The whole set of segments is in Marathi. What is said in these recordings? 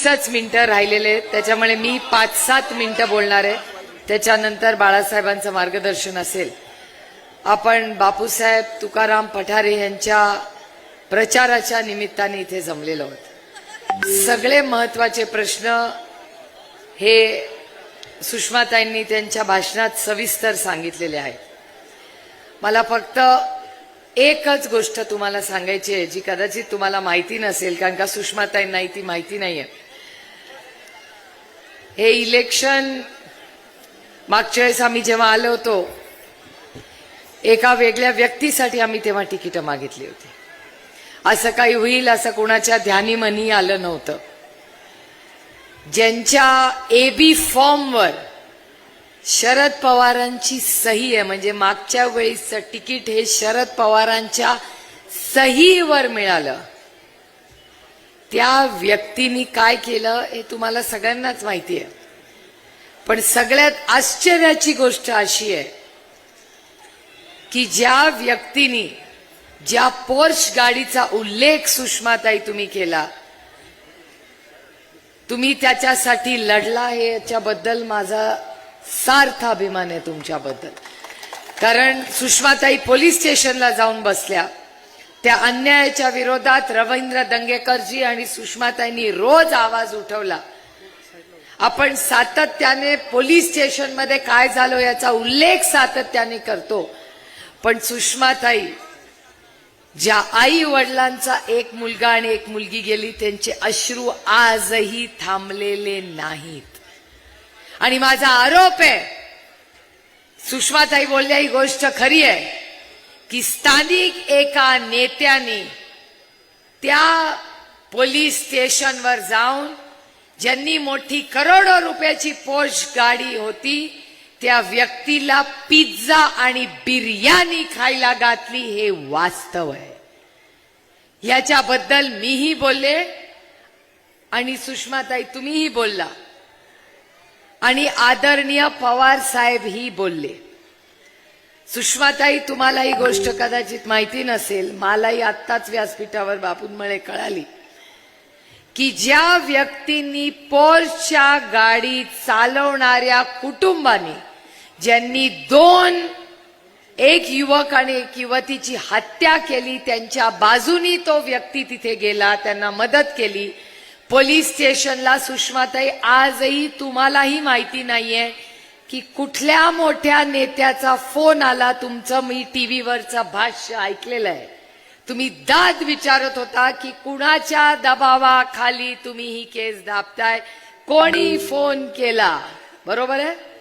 20च मिनिटं राहिलेले आहेत, त्याच्यामुळे मी 5-7 मिनिटं बोलणार आहे. त्याच्यानंतर बाळासाहेबांचं मार्गदर्शन असेल. आपण बापूसाहेब तुकाराम पठारे यांच्या प्रचाराच्या निमित्ताने इथे जमलेलो आहोत. सगळे महत्वाचे प्रश्न हे सुषमाताईंनी त्यांच्या भाषणात सविस्तर सांगितलेले आहेत. मला फक्त एकच गोष्ट तुम्हाला सांगायची आहे जी कदाचित तुम्हाला माहिती नसेल, कारण का सुषमाताईंना ती माहिती नाहीये. हे इलेक्शन मागच्या वेळेस आम्ही जेव्हा आलो होतो, एका वेगळ्या व्यक्तीसाठी आम्ही तेव्हा तिकीट मागितली होती. असं काही होईल असं कोणाच्या ध्यानी मनी आलं नव्हतं. ज्यांच्या एबी फॉर्मवर शरद पवारांची सही आहे, म्हणजे मागच्या वेळीचं तिकीट हे शरद पवारांच्या सहीवर मिळालं, त्या व्यक्तीने काय केलं हे तुम्हाला सगळ्यांनाच माहिती आहे. पण सगळ्यात आश्चर्याची गोष्ट अशी आहे की ज्या व्यक्तीने ज्या पोर्श गाडीचा उल्लेख सुषमाताई तुम्ही केला, तुम्ही त्याच्यासाठी लढला, हे याच्याबद्दल माझा सार्थ अभिमान आहे तुमच्याबद्दल. कारण सुषमाताई पोलीस स्टेशनला जाऊन बसल्या, त्या अन्यायाच्या विरोधात रवींद्र दंगेकरजी आणि सुषमाताईंनी रोज आवाज उठवला. आपण सातत्याने पोलीस स्टेशनमध्ये काय झालं याचा उल्लेख सातत्याने करतो, पण सुषमाताई ज्या आई वडिलांचा एक मुलगा आणि एक मुलगी गेली, त्यांचे अश्रू आजही थांबलेले नाहीत. आणि माझा आरोप आहे, सुषमाताई बोलल्या ही गोष्ट खरी आहे, की स्थानिक एका नेत्याने त्या पोलीस स्टेशनवर जाऊन ज्यांनी मोठी करोडो रुपयाची पोर्श गाडी होती, त्या व्यक्तीला पिझ्झा आणि बिर्याणी खायला घातली. हे वास्तव आहे. याच्याबद्दल मीही बोलले आणि सुषमाताई तुम्हीही बोलला आणि आदरणीय पवार साहेब ही बोलले. सुषमाताई, तुम्हाला ही गोष्ट कदाचित माहिती नसेल, मलाही आत्ताच व्यासपीठावर बापूंमुळे कळाली की ज्या व्यक्तींनी पोर्शच्या गाडी चालवणाऱ्या कुटुंबांनी ज्यांनी एक युवक आणि एक युवतीची हत्या केली, त्यांच्या बाजूनी तो व्यक्ती तिथे गेला, त्यांना मदत केली पोलीस स्टेशनला. सुषमाताई, आजही तुम्हालाही माहिती नाहीये की कुठल्या मोठ्या नेत्याचा फोन आला. तुमचं मी टीव्हीवरचं भाष्य ऐकलेलं आहे. तुम्ही दाद विचारत होता की कुणाच्या दबावाखाली तुम्ही ही केस दाबताय, कोणी फोन केला. बरोबर आहे.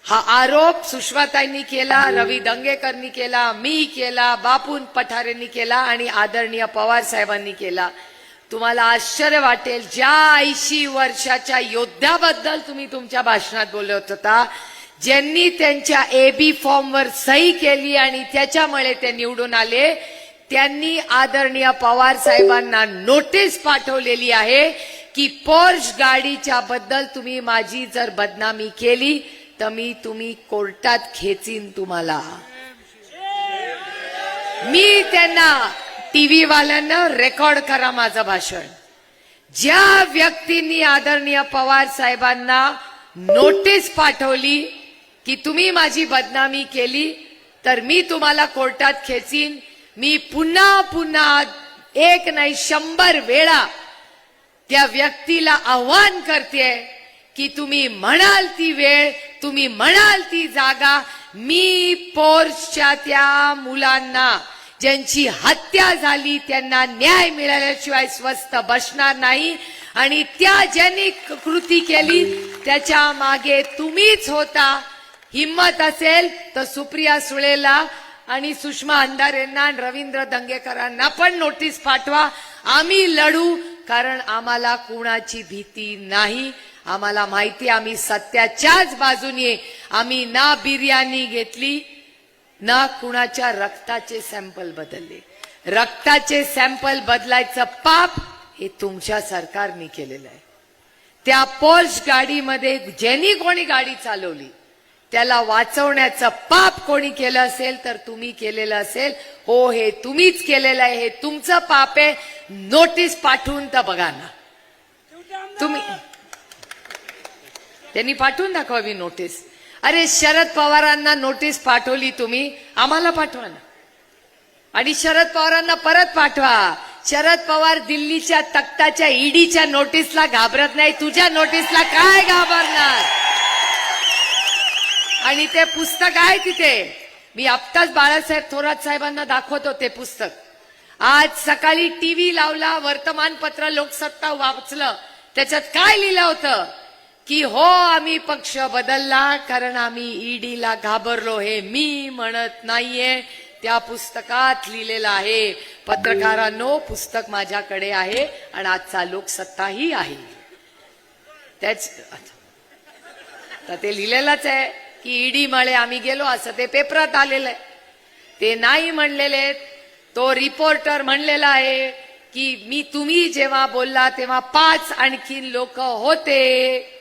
हा आरोप सुषमाताईंनी केला, रवी दंगेकरनी केला, मी केला, बापू पठारेंनी केला आणि आदरणीय पवार साहेबांनी केला. तुम्हाला आश्चर्य वाटेल, ज्या 80 वर्षाच्या योद्ध्याबद्दल तुम्ही तुमच्या भाषणात बोलत होता, ज्यांनी त्यांच्या एबी फॉर्मवर सही केली आणि त्याच्यामुळे ते निवडून आले, त्यांनी आदरणीय पवार साहेबांना नोटीस पाठवलेली आहे की पोर्श गाडीच्या बद्दल तुम्ही माझी जर बदनामी केली तर तुम्ही कोर्टात खेचीन तुम्हाला. मी त्यांना टीव्ही वाल्यांना रेकॉर्ड करा माझं भाषण. ज्या व्यक्तींनी आदरणीय पवार साहेबांना नोटीस पाठवली की तुम्ही माझी बदनामी केली तर मी तुम्हाला कोर्टात खेचीन, मी पुन्हा पुन्हा एक नाही 100 वेळा त्या व्यक्तीला आव्हान करते की तुम्ही म्हणाल ती वेळ, तुम्ही म्हणाल ती जागा, मी पोर्शच्या त्या मुलांना ज्यांची हत्या झाली त्यांना न्याय मिळाल्याशिवाय स्वस्थ बसणार नाही. आणि त्या ज्यांनी कृती केली त्याच्या मागे तुम्हीच होता. हिम्मत असेल तर सुप्रिया सुळेला आणि सुषमा अंधारेंना आणि रवींद्र दंगेकरांना पण नोटीस पाठवा. आम्ही लढू, कारण आम्हाला कुणाची भीती नाही. आम्हाला माहिती, आम्ही सत्याच्याच बाजूने. आम्ही ना बिर्याणी घेतली ना कुणाच्या रक्ताचे सॅम्पल बदलले. रक्ताचे सॅम्पल बदलायचं पाप हे तुमच्या सरकारने केलेलं आहे. त्या पोर्श गाडीमध्ये ज्यांनी कोणी गाडी चालवली त्याला वाचवण्याचं पाप कोणी केलं असेल तर तुम्ही केलेलं असेल. हो, हे तुम्हीच केलेलं आहे, हे तुमचं पाप आहे. नोटीस पाठवून तर बघा ना. तुम्ही त्यांनी पाठवून दाखवावी नोटीस. अरे शरद पवारांना नोटीस पाठवली तुम्ही, आम्हाला पाठवा ना. आणि शरद पवारांना परत पाठवा. शरद पवार दिल्लीच्या तख्ताच्या ईडीच्या नोटीसला घाबरत नाही, तुझ्या नोटीसला काय घाबरणार. आणि ते पुस्तक आहे तिथे, मी आत्ताच बाळासाहेब थोरात साहेबांना दाखवतो ते पुस्तक. आज सकाळी टीव्ही लावला, वर्तमानपत्र लोकसत्ता वाचलं, त्याच्यात काय लिहिलं होतं की हो आम्ही पक्ष बदलला कारण आम्ही ईडीला घाबरलो. हे मी म्हणत नाहीये, त्या पुस्तकात लिहिलेलं आहे. पत्रकारांनो, पुस्तक माझ्याकडे आहे आणि आजचा लोकसत्ताही आहे. त्याच तर ते लिहिलेलंच आहे की ईडी मळे आम्ही गेलो, असं ते पेपरात आलेलं आहे. ते नाही म्हणलेले, तो रिपोर्टर म्हणलेला आहे की तुम्ही जेव्हा बोलला तेव्हा 5 आणखीन लोक होते.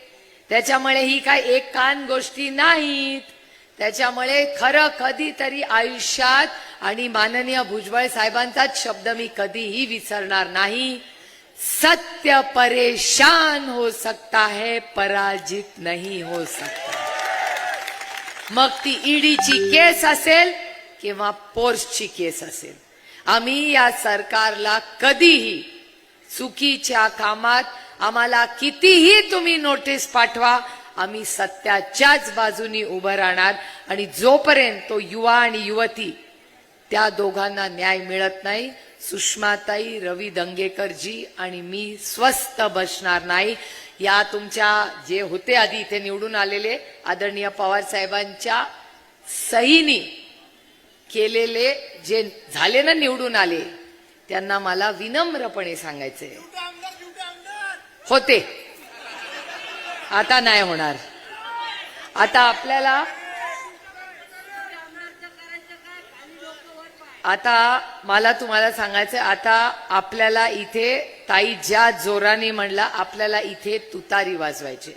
त्याच्यामुळे ही काय एक कान गोष्टी नाहीत. त्याच्यामुळे खरं कधीतरी आयुष्यात, आणि माननीय भुजबळ साहेबांचाच शब्द मी कधीही विसरणार नाही, सत्य परेशान हो सकता है, पराजित नहीं हो सकता. मग ती ईडीची केस असेल किंवा पोर्सची केस असेल, आम्ही या सरकारला कधीही चुकीच्या कामात, आम्हाला कितीही तुम्ही नोटीस पाठवा, आम्ही सत्याच्याच बाजूनी उभं राहणार. आणि जोपर्यंत तो युवा आणि युवती त्या दोघांना न्याय मिळत नाही, सुषमाताई, रवी दंगेकरजी आणि मी स्वस्थ बसणार नाही. या तुमच्या जे होते आधी इथे निवडून आलेले आदरणीय पवार साहेबांच्या सहीनी केलेले जे झाले ना निवडून आले, त्यांना मला विनम्रपणे सांगायचंय, होते आता नाही होणार. आता आपल्याला मला तुम्हाला सांगायचं, आता आपल्याला इथे ताई ज्या जोराने म्हणला, आपल्याला इथे तुतारी वाजवायची.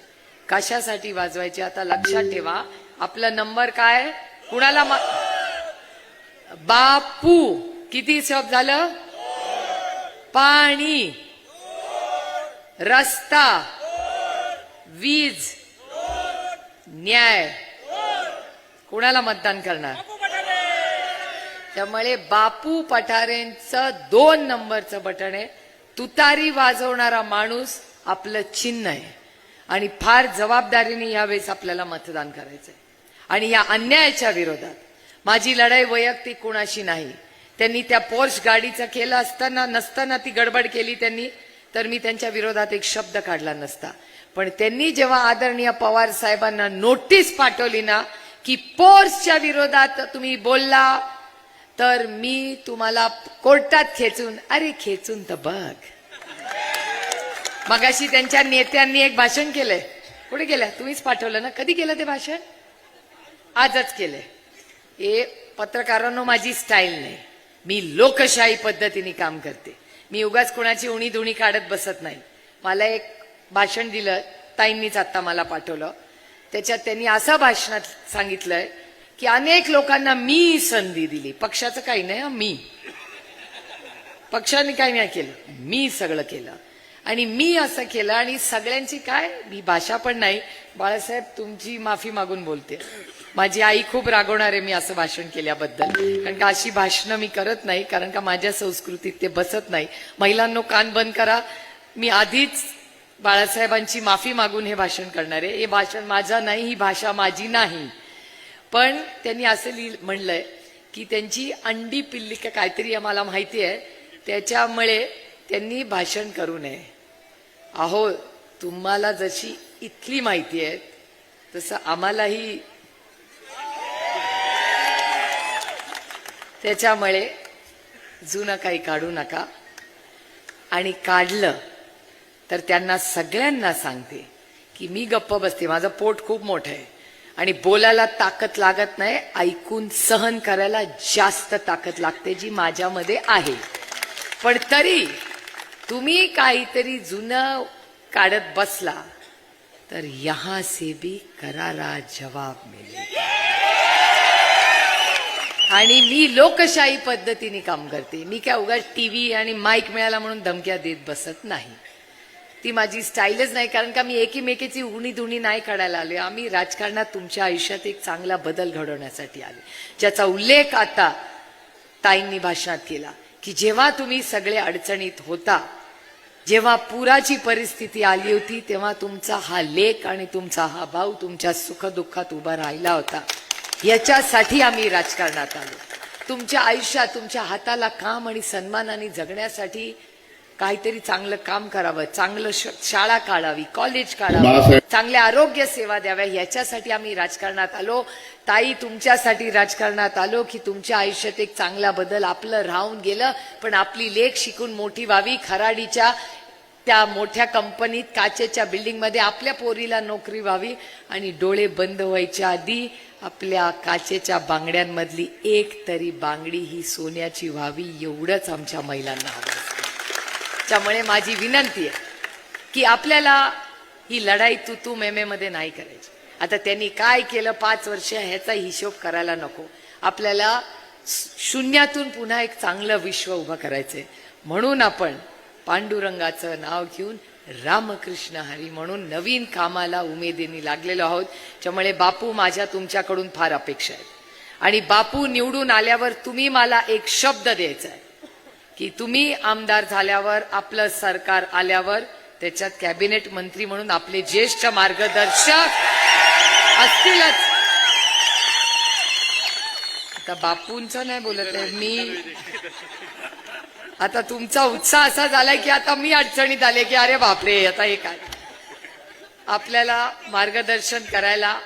कशासाठी वाजवायची आता लक्षात ठेवा. आपला नंबर काय, कुणाला बापू किती शब्द झालं, पाणी, रस्ता, वीज, न्याय, कुणाला मतदान करणार. त्यामुळे बापू पठारेंचं 2 नंबरचं बटन आहे. तुतारी वाजवणारा माणूस आपलं चिन्ह आहे आणि फार जबाबदारीने यावेळेस आपल्याला मतदान करायचंय. आणि या अन्यायाच्या विरोधात माझी लढाई वैयक्तिक कुणाशी नाही. त्यांनी त्या पोर्श गाडीचं केलं असताना नसताना ती गडबड केली त्यांनी, तर मी त्यांच्या विरोधात एक शब्द काढला नसता. पण त्यांनी जेव्हा आदरणीय पवार साहेबांना नोटीस पाठवली ना की पोर्सच्या विरोधात तुम्ही बोलला, तर मी तुम्हाला कोर्टात खेचून, अरे खेचून तर बघ. मगाशी त्यांच्या नेत्यांनी एक भाषण केलंय, कुठे केलं, तुम्हीच पाठवलं ना, कधी केलं ते भाषण, आजच केलंय. हे पत्रकारांनो माझी स्टाईल नाही, मी लोकशाही पद्धतीने काम करते. मी उगाच कोणाची उणी धुणी काढत बसत नाही. मला एक भाषण दिलं, ताईंनीच आता मला पाठवलं. त्याच्यात त्यांनी असं भाषणात सांगितलंय की अनेक लोकांना मी संधी दिली, पक्षाचं काही नाही, मी पक्षाने काही नाही केलं, मी सगळं केलं आणि मी असं केलं. आणि सगळ्यांची काय, मी भाषा पण नाही, बाळासाहेब तुमची माफी मागून बोलते, माझी आई खूप रागवणार आहे मी असं भाषण केल्याबद्दल, कारण का अशी भाषणं मी करत नाही, कारण का माझ्या संस्कृतीत ते बसत नाही. महिलांनो कान बंद करा, मी आधीच बाळासाहेबांची माफी मागून हे भाषण करणार आहे. हे भाषण माझं नाही, ही भाषा माझी नाही. पण त्यांनी असं म्हणलंय की त्यांची अंडी पिल्ली का काहीतरी आम्हाला माहिती आहे, त्याच्यामुळे त्यांनी भाषण करू नये. अहो तुम्हाला जशी इथली माहिती आहे तसं आम्हालाही, त्याच्यामुळे जुनं काही काढू नका. आणि काढलं तर त्यांना सगळ्यांना सांगते की मी गप्प बसते, माझं पोट खूप मोठं आहे आणि बोलायला ताकद लागत नाही, ऐकून सहन करायला जास्त ताकद लागते जी माझ्यामध्ये आहे. पण तरी तुम्ही काहीतरी जुनं काढत बसला तर यहां से भी करारा जवाब मिळेल. आणि मी लोकशाही पद्धतीने काम करते, मी काय उगाच टीव्ही आणि माईक मिळाला म्हणून धमक्या देत बसत नाही. ती माझी स्टाईलच नाही, कारण का मी एकीमेकीची उणी धुणी नाही काढायला आले. आम्ही राजकारणात तुमच्या आयुष्यात एक चांगला बदल घडवण्यासाठी आले, ज्याचा उल्लेख आता ताईंनी भाषणात केला की जेव्हा तुम्ही सगळे अडचणीत होता, जेव्हा पुराची परिस्थिती आली होती, तेव्हा तुमचा हा लेक आणि तुमचा हा भाऊ तुमच्या सुखदुःखात उभा राहिला होता. याच्यासाठी आम्ही राजकारणात आलो. तुमच्या आयुष्यात तुमच्या हाताला काम आणि सन्मानाने जगण्यासाठी काहीतरी चांगलं काम करावं, चांगलं शाळा काढावी, कॉलेज काढावं, चांगल्या आरोग्य सेवा द्याव्या, याच्यासाठी आम्ही राजकारणात आलो. ताई, तुमच्यासाठी राजकारणात आलो की तुमच्या आयुष्यात एक चांगला बदल आपलं राहून गेलं, पण आपली लेक शिकून मोठी व्हावी, खराडीच्या त्या मोठ्या कंपनीत काचेच्या बिल्डिंग मध्ये आपल्या पोरीला नोकरी व्हावी आणि डोळे बंद व्हायच्या आधी आपल्या काचेच्या बांगड्यांमधली एक तरी बांगडी ही सोन्याची व्हावी, एवढंच आमच्या महिलांना हवं. त्यामुळे माझी विनंती आहे की आपल्याला ही लढाई तू मेमे मध्ये नाही करायची. आता त्यांनी काय केलं 5 वर्ष ह्याचा हिशोब करायला नको. आपल्याला शून्यातून पुन्हा एक चांगलं विश्व उभं करायचंय. म्हणून आपण पांडुरंगाचं नाव घेऊन रामकृष्ण हरी म्हणून नवीन कामाला उमेदीने लागलेलो आहोत. त्यामुळे बापू, माझ्या तुमच्याकडून फार अपेक्षा आहेत. आणि बापू निवडून आल्यावर तुम्ही मला एक शब्द द्यायचा आहे की तुम्ही आमदार झाल्यावर, आपलं सरकार आल्यावर त्याच्यात कॅबिनेट मंत्री म्हणून आपले ज्येष्ठ मार्गदर्शक असतीलच. आता बापूंचं नाही बोलत आहे मी. आता तुमचा उत्साह असा झालाय की आता मी अडचणीत आले की अरे बापरे, आता हे काय. आपल्याला मार्गदर्शन करायला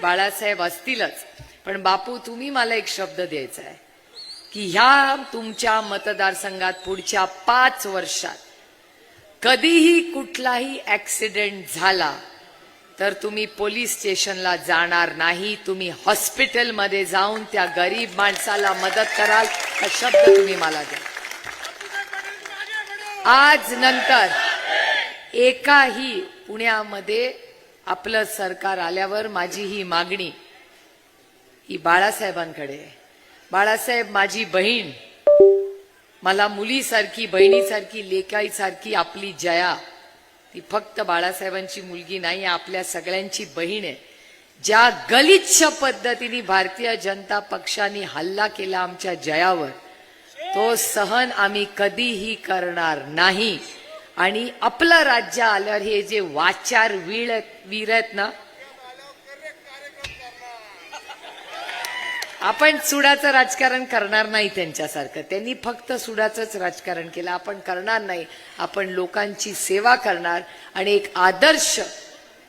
बाळासाहेब असतीलच, पण बापू तुम्ही मला एक शब्द द्यायचा आहे की ह्या तुमच्या मतदारसंघात पुढच्या 5 वर्षात कधीही कुठलाही ऍक्सिडेंट झाला तर तुम्ही पोलीस स्टेशनला जाणार नाही, तुम्ही हॉस्पिटलमध्ये जाऊन त्या गरीब माणसाला मदत कराल. हा शब्द तुम्ही मला द्या. आज नंतर एकाही पुण्यामध्ये आपलं सरकार आल्यावर माझी ही मागणी ही बाळासाहेबांकडे आहे. बाळासाहेब, माझी बहीण, मला मुलीसारखी, बहिणीसारखी, लेकाईसारखी आपली जया, ती फक्त बाळासाहेबांची मुलगी नाही, आपल्या सगळ्यांची बहीण आहे. ज्या गलिच्छ पद्धतीने भारतीय जनता पक्षाने हल्ला केला आमच्या जयावर, तो सहन आम्ही कधीही करणार नाही. आणि आपलं राज्य आल्यावर हे जे वाचार वीर आहेत ना, आपण सुडाचं राजकारण करणार नाही त्यांच्यासारखं. त्यांनी फक्त सुडाचंच राजकारण केलं, आपण करणार नाही. आपण लोकांची सेवा करणार आणि एक आदर्श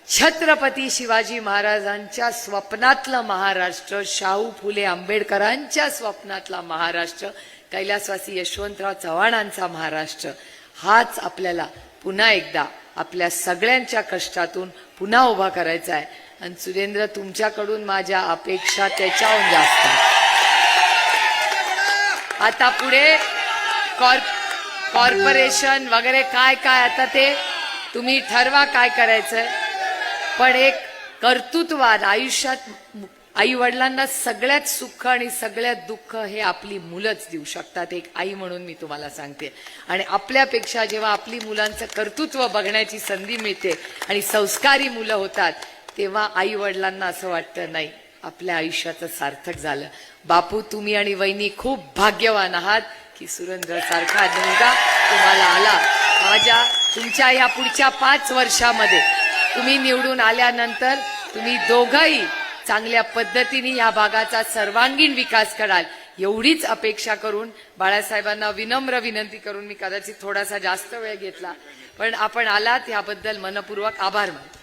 छत्रपती शिवाजी महाराजांच्या स्वप्नातलं महाराष्ट्र, शाहू फुले आंबेडकरांच्या स्वप्नातला महाराष्ट्र, कैलासवासी यशवंतराव चव्हाणांचा महाराष्ट्र, हाच आपल्याला पुन्हा एकदा आपल्या सगळ्यांच्या कष्टातून पुन्हा उभा करायचा आहे. आणि सुरेंद्र, तुमच्याकडून माझ्या अपेक्षा त्याच्याहून जास्त. आता पुढे कॉर्पोरेशन वगैरे काय काय आता ते तुम्ही ठरवा काय करायचंय, पण एक कर्तृत्ववान आयुष्यात आई वडिलांना सगळ्यात सुख आणि सगळ्यात दुःख हे आपली मुलंच देऊ शकतात. एक आई म्हणून मी तुम्हाला सांगते. आणि आपल्यापेक्षा जेव्हा आपली मुलांचं कर्तृत्व बघण्याची संधी मिळते आणि संस्कारी मुलं होतात, तेव्हा आई वडिलांना असं वाटतं नाही, आपल्या आयुष्याचं सार्थक झालं. बापू, तुम्ही आणि वहिनी खूप भाग्यवान आहात की सुरेंद्र सारखा मुलगा तुम्हाला आला. तुमच्या या पुढच्या 5 वर्षामध्ये तुम्ही निवडून आल्यानंतर तुम्ही दोघंही चांगल्या पद्धतीने या भागाचा सर्वांगीण विकास कराल, एवढीच अपेक्षा करून बाळासाहेबांना विनम्र विनंती करून मी कदाचित थोडासा जास्त वेळ घेतला, पण आपण आलात याबद्दल मनपूर्वक आभार मानतो.